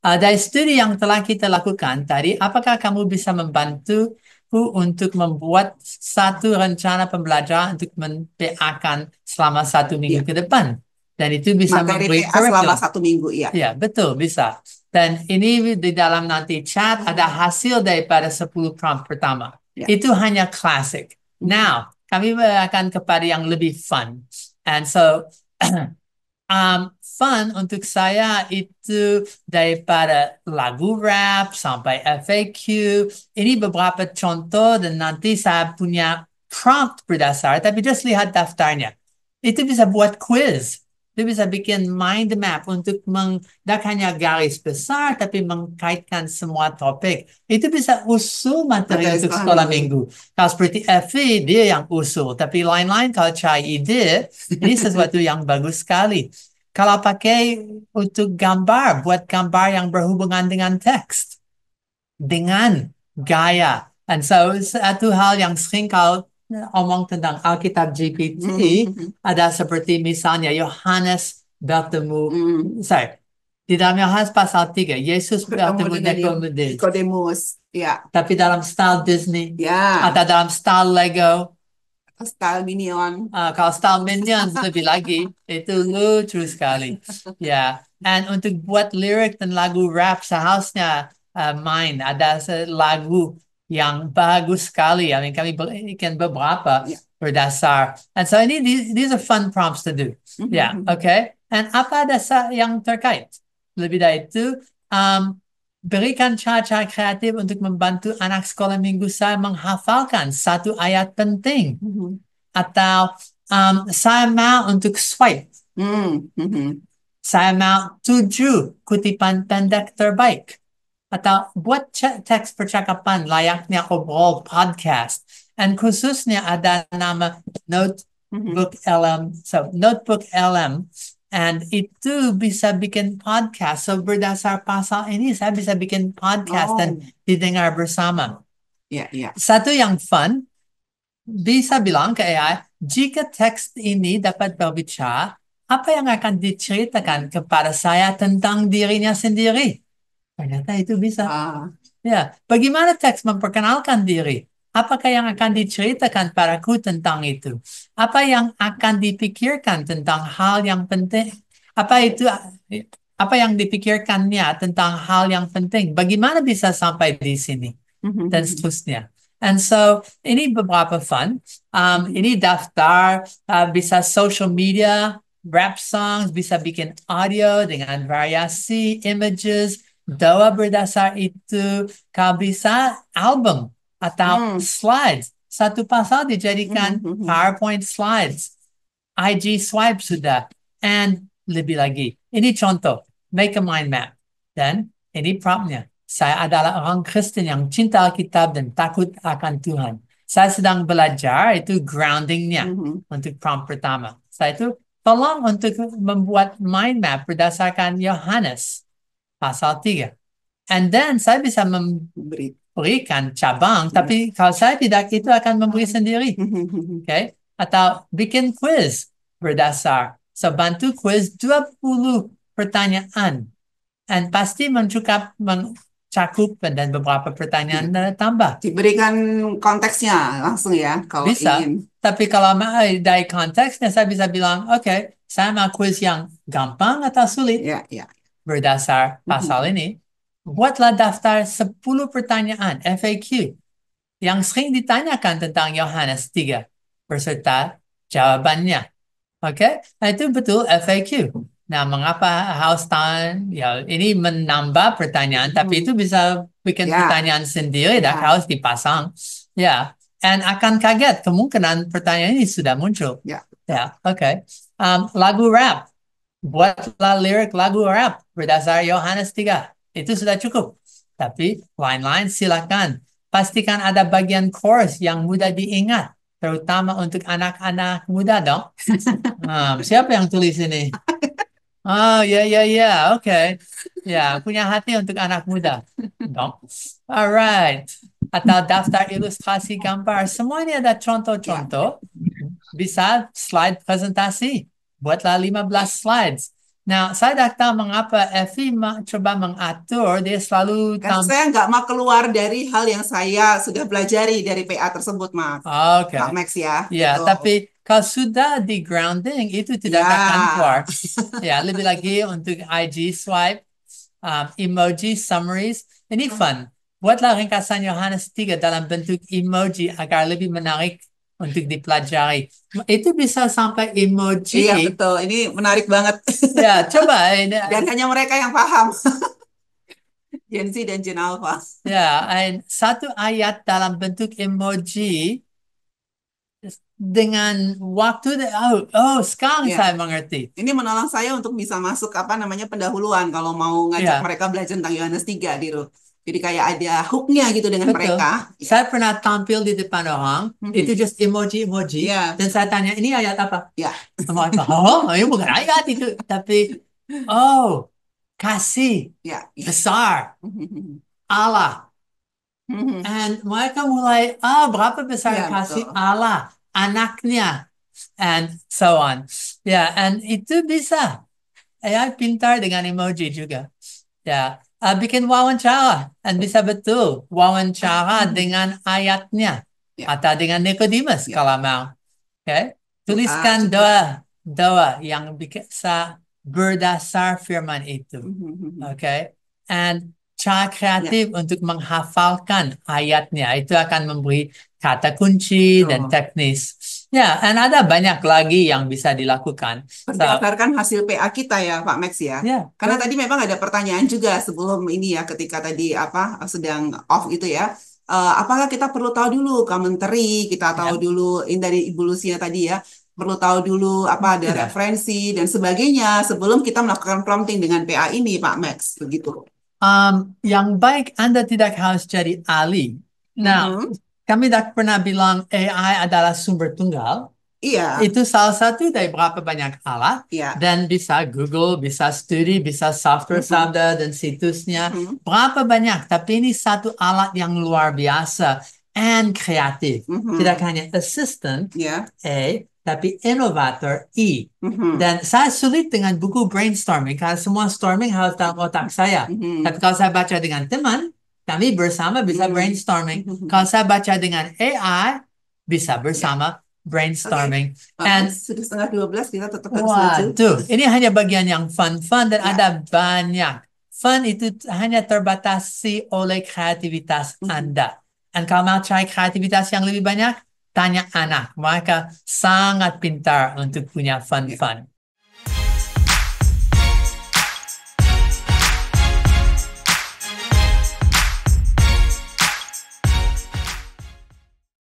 Dari studi yang telah kita lakukan tadi, apakah kamu bisa membantu untuk membuat satu rencana pembelajaran untuk men-PA-kan selama 1 minggu Ya, ke depan? Dan itu bisa materi memberi TA selama curriculum. 1 minggu, ya. Ya, betul, bisa. Dan ini di dalam nanti chat ada hasil daripada 10 prompt pertama. Ya. Itu hanya klasik. Now, kami akan kepada yang lebih fun. And so, fun untuk saya itu daripada lagu rap sampai FAQ. Ini beberapa contoh dan nanti saya punya prompt berdasar, tapi just lihat daftarnya. Itu bisa buat quiz. Itu bisa bikin mind map untuk tidak hanya garis besar, tapi mengkaitkan semua topik. Itu bisa usul materi Materi untuk sekolah sekolah minggu. minggu. Kalau seperti FE, dia yang usul. Tapi lain-lain kalau cari ide, ini sesuatu yang bagus sekali. Kalau pakai untuk gambar, buat gambar yang berhubungan dengan teks, dengan gaya. And so, satu hal yang sering kalau omong tentang Alkitab GPT ada seperti misalnya Yohanes bertemu, sorry, di dalam Yohanes pasal 3, Yesus Bertemu bertemu dengan Nikodemus. Nikodemus. Ya. Tapi dalam style Disney Ya. atau dalam style Lego, Style Minion. kalau style Minions lebih lagi, itu lucu sekali. Ya, and untuk buat lirik dan lagu rap seharusnya main ada lagu yang bagus sekali. I mean, kami bikin beberapa berdasar. And so ini these are fun prompts to do. Yeah, okay. And apa dasar yang terkait? Lebih dari itu, berikan cara-cara kreatif untuk membantu anak sekolah minggu saya menghafalkan satu ayat penting. Atau saya mau untuk swipe. Saya mau 7 kutipan pendek terbaik. Atau buat teks percakapan layaknya obrol podcast. And khususnya ada nama Notebook LM. So Notebook LM. And itu bisa bikin podcast. So berdasar pasal ini saya bisa bikin podcast dan didengar bersama. Satu yang fun, bisa bilang ke AI, jika teks ini dapat berbicara, apa yang akan diceritakan kepada saya tentang dirinya sendiri? Ternyata itu bisa. Ya, bagaimana teks memperkenalkan diri? Apakah yang akan diceritakan padaku tentang itu? Apa yang akan dipikirkan tentang hal yang penting? Apa yang dipikirkannya tentang hal yang penting? Bagaimana bisa sampai di sini? Dan seterusnya. And so, ini beberapa fun. Ini daftar, bisa social media, rap songs, bisa bikin audio dengan variasi, images, doa berdasar itu. Kalau bisa, album atau slides. Satu pasal dijadikan PowerPoint slides. IG swipe sudah. And lebih lagi. Ini contoh. Make a mind map. Dan ini promptnya. Saya adalah orang Kristen yang cinta Alkitab dan takut akan Tuhan. Saya sedang belajar, itu groundingnya untuk prompt pertama. Saya itu tolong untuk membuat mind map berdasarkan Yohanes pasal 3. And then saya bisa memberikan cabang, tapi kalau saya tidak, itu akan memberi sendiri. Okay? Atau bikin quiz berdasar. So bantu quiz 20 pertanyaan. And pasti mencakup dan beberapa pertanyaan tambah. Diberikan konteksnya langsung ya kalau Bisa, ingin. tapi kalau dari konteksnya saya bisa bilang, oke, saya mau quiz yang gampang atau sulit berdasar pasal ini. Buatlah daftar 10 pertanyaan FAQ yang sering ditanyakan tentang Yohanes 3 beserta jawabannya. Oke, nah itu betul FAQ. Nah, mengapa harus ya ini menambah pertanyaan, tapi itu bisa bikin pertanyaan sendiri dan harus dipasang. Ya, and akan kaget kemungkinan pertanyaan ini sudah muncul. Ya, oke. Lagu rap, buatlah lirik lagu rap berdasar Yohanes 3. Itu sudah cukup. Tapi lain-lain silakan. Pastikan ada bagian chorus yang mudah diingat, terutama untuk anak-anak muda dong. Siapa yang tulis ini? Oh, ya, oke. Ya, punya hati untuk anak muda. Dong. Alright. Atau daftar ilustrasi gambar. Semuanya ada contoh-contoh. Bisa slide presentasi. Buatlah 15 slides. Nah, saya dah tahu mengapa Effie coba mengatur, dia selalu Karena saya nggak mau keluar dari hal yang saya sudah pelajari dari PA tersebut, Pak Oke. Max ya, Ya, gitu. tapi kalau sudah di grounding itu tidak akan Ya, keluar. Ya, lebih lagi untuk IG swipe, emoji summaries, ini fun. Buatlah ringkasan Yohanes 3 dalam bentuk emoji agar lebih menarik untuk dipelajari. Itu bisa sampai iya emoji. betul. Ini menarik banget. Ya, coba. Dan hanya mereka yang paham, Gen Z dan Gen Alpha. Ya, satu ayat dalam bentuk emoji dengan waktu. Sekarang Ya, saya mengerti. ini menolong saya untuk bisa masuk apa namanya pendahuluan kalau mau ngajak Ya, mereka belajar tentang Yohanes 3 gitu. Jadi kayak ada hooknya gitu dengan betul. mereka. Ya. Saya pernah tampil di depan orang, itu Mhm. just emoji-emoji, Ya, dan saya tanya, ini ayat apa? ya. Semua itu, oh, ini bukan ayat itu. Tapi, oh, kasih, Ya, ya. besar, Allah. And mereka mulai, berapa besar Ya, kasih betul. Allah, anaknya, and so on. Ya, and itu bisa. AI pintar dengan emoji juga. Ya, bikin wawancara dan bisa betul wawancara dengan ayatnya Ya, atau dengan Nicodemus ya. kalau mau. Oke, Doa tuliskan juga. doa yang bisa berdasar firman itu. Oke, and cara Ya, kreatif untuk menghafalkan ayatnya itu akan memberi kata kunci dan betul. teknis. Ya, and ada banyak lagi yang bisa dilakukan. So, Berdasarkan hasil PA kita ya, Pak Max ya. ya, Karena tadi memang ada pertanyaan juga sebelum ini ya, ketika tadi apa sedang off itu ya. Apakah kita perlu tahu dulu commentary, kita tahu ya. dulu ini dari Ibu Lucia tadi ya, perlu tahu dulu apa ada Tidak. referensi dan sebagainya sebelum kita melakukan prompting dengan PA ini, Pak Max, begitu. Yang baik Anda tidak harus jadi ahli. Nah, Mhm. kami dah pernah bilang AI adalah sumber tunggal. Iya, Itu salah satu dari berapa banyak alat. iya. Dan bisa Google, bisa studi, bisa software Mhm. Sabda dan situsnya. Mhm. Berapa banyak. Tapi ini satu alat yang luar biasa and kreatif. Tidak Mhm. hanya assistant, Ya. A, tapi inovator, E. Mhm. Dan saya sulit dengan buku brainstorming karena semua storming harus dalam otak saya. Tapi Mhm. kalau saya baca dengan teman, kami bersama bisa Mhm. brainstorming. Kalau Mhm. saya baca dengan AI, bisa Ya. bersama Oke, brainstorming. Pak Max, And sudah setengah 12, kita tetap harus maju. waduh, ini hanya bagian yang fun-fun dan Ya. ada banyak. Fun itu hanya terbatasi oleh kreativitas Mhm. Anda. Dan kalau mau cari kreativitas yang lebih banyak, tanya anak. Mereka sangat pintar untuk punya Ya. fun-fun.